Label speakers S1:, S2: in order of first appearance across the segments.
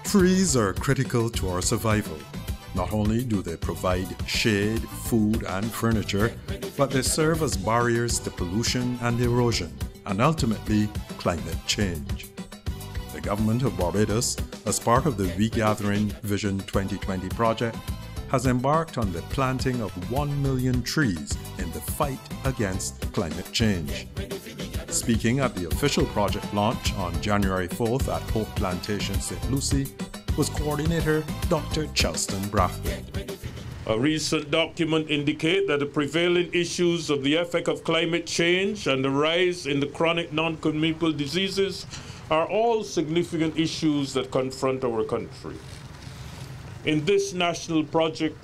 S1: Trees are critical to our survival. Not only do they provide shade, food, and furniture, but they serve as barriers to pollution and erosion, and ultimately climate change. The government of Barbados, as part of the WeGatherin Vision 2020 project, has embarked on the planting of 1 million trees in the fight against climate change. Speaking at the official project launch on January 4th at We Plantin, St. Lucy, was coordinator Dr. Charleston Brathwaite.
S2: A recent document indicates that the prevailing issues of the effect of climate change and the rise in the chronic non-communicable diseases are all significant issues that confront our country. In this national project,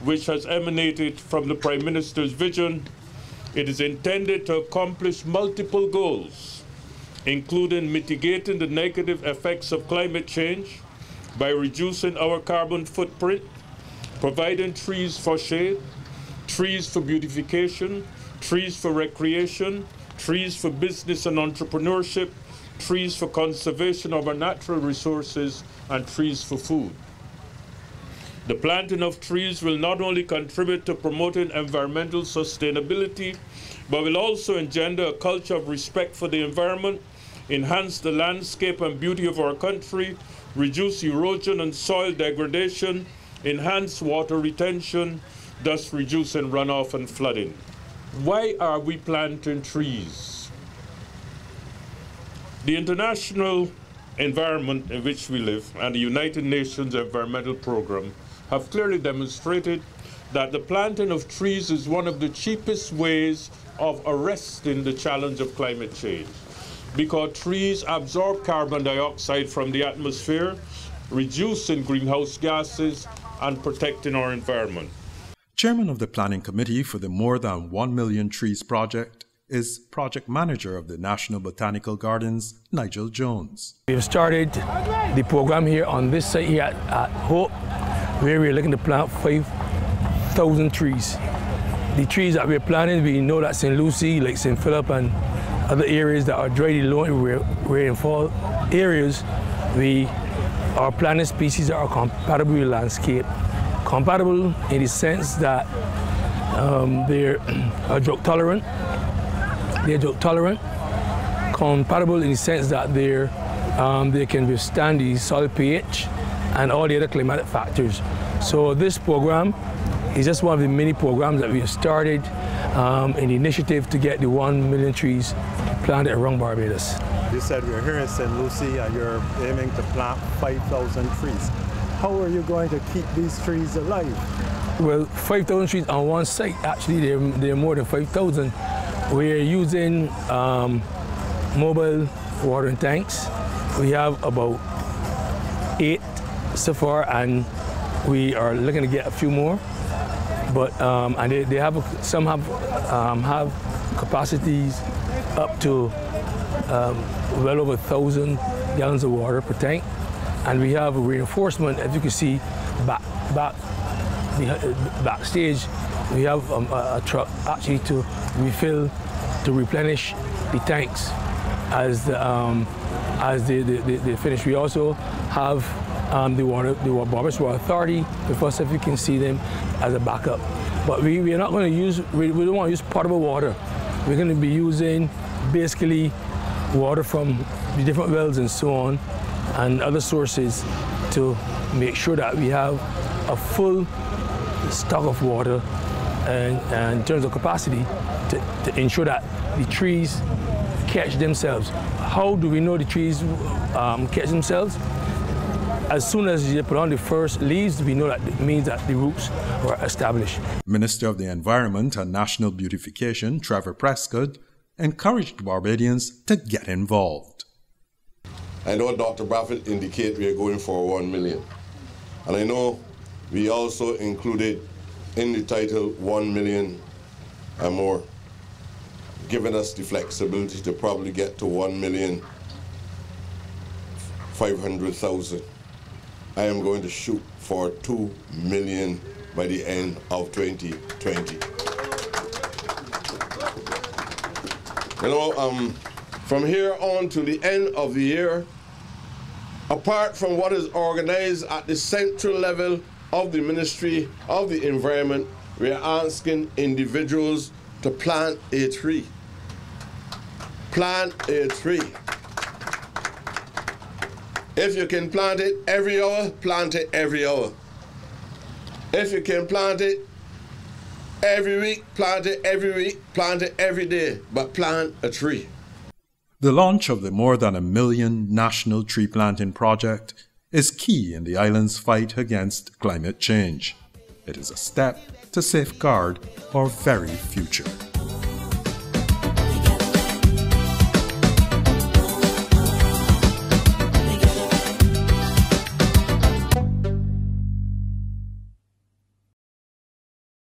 S2: which has emanated from the Prime Minister's vision, it is intended to accomplish multiple goals, including mitigating the negative effects of climate change by reducing our carbon footprint, providing trees for shade, trees for beautification, trees for recreation, trees for business and entrepreneurship, trees for conservation of our natural resources, and trees for food. The planting of trees will not only contribute to promoting environmental sustainability, but will also engender a culture of respect for the environment, enhance the landscape and beauty of our country, reduce erosion and soil degradation, enhance water retention, thus reducing runoff and flooding. Why are we planting trees? The international environment in which we live and the United Nations Environmental Programme have clearly demonstrated that the planting of trees is one of the cheapest ways of arresting the challenge of climate change, because trees absorb carbon dioxide from the atmosphere, reducing greenhouse gases and protecting our environment.
S1: Chairman of the Planning Committee for the More Than 1 Million Trees project is project manager of the National Botanical Gardens, Nigel Jones.
S3: We have started the program here on this site here at Hope, where we're looking to plant 5,000 trees. The trees that we're planting, we know that St. Lucy, like St. Philip and other areas that are dry low, we're in fall areas, we are planting species that are compatible with landscape. Compatible in the sense that they're drought tolerant. They're drought tolerant. Compatible in the sense that they can withstand the soil pH and all the other climatic factors. So this program is just one of the many programs that we have started in the initiative to get the 1 million trees planted around Barbados.
S1: You said we're here in St. Lucy and you're aiming to plant 5,000 trees. How are you going to keep these trees alive?
S3: Well, 5,000 trees on one site, actually they're more than 5,000. We're using mobile watering tanks. We have about 8 so far, and we are looking to get a few more. But and they have some have capacities up to well over 1,000 gallons of water per tank, and we have a reinforcement. As you can see, backstage, we have a truck actually to refill, to replenish the tanks as they finish. We also have the Barbados Water Authority, the first, if you can see them, as a backup. But we are not going to use, we don't want to use potable water. We're going to be using basically water from the different wells and so on, and other sources, to make sure that we have a full stock of water and in terms of capacity to ensure that the trees catch themselves. How do we know the trees catch themselves? As soon as you put on the first leaves, we know that it means that the roots were established.
S1: Minister of the Environment and National Beautification, Trevor Prescott, encouraged Barbadians to get involved.
S4: I know Dr. Brathwaite indicated we are going for 1 million. And I know we also included in the title 1 million and more, giving us the flexibility to probably get to 1,500,000. I am going to shoot for 2 million by the end of 2020. You know, from here on to the end of the year, apart from what is organized at the central level of the Ministry of the Environment, we are asking individuals to plant a tree. Plant a tree. If you can plant it every hour, plant it every hour. If you can plant it every week, plant it every week, plant it every day, but plant a tree.
S1: The launch of the more than 1 million national tree planting project is key in the island's fight against climate change. It is a step to safeguard our very future.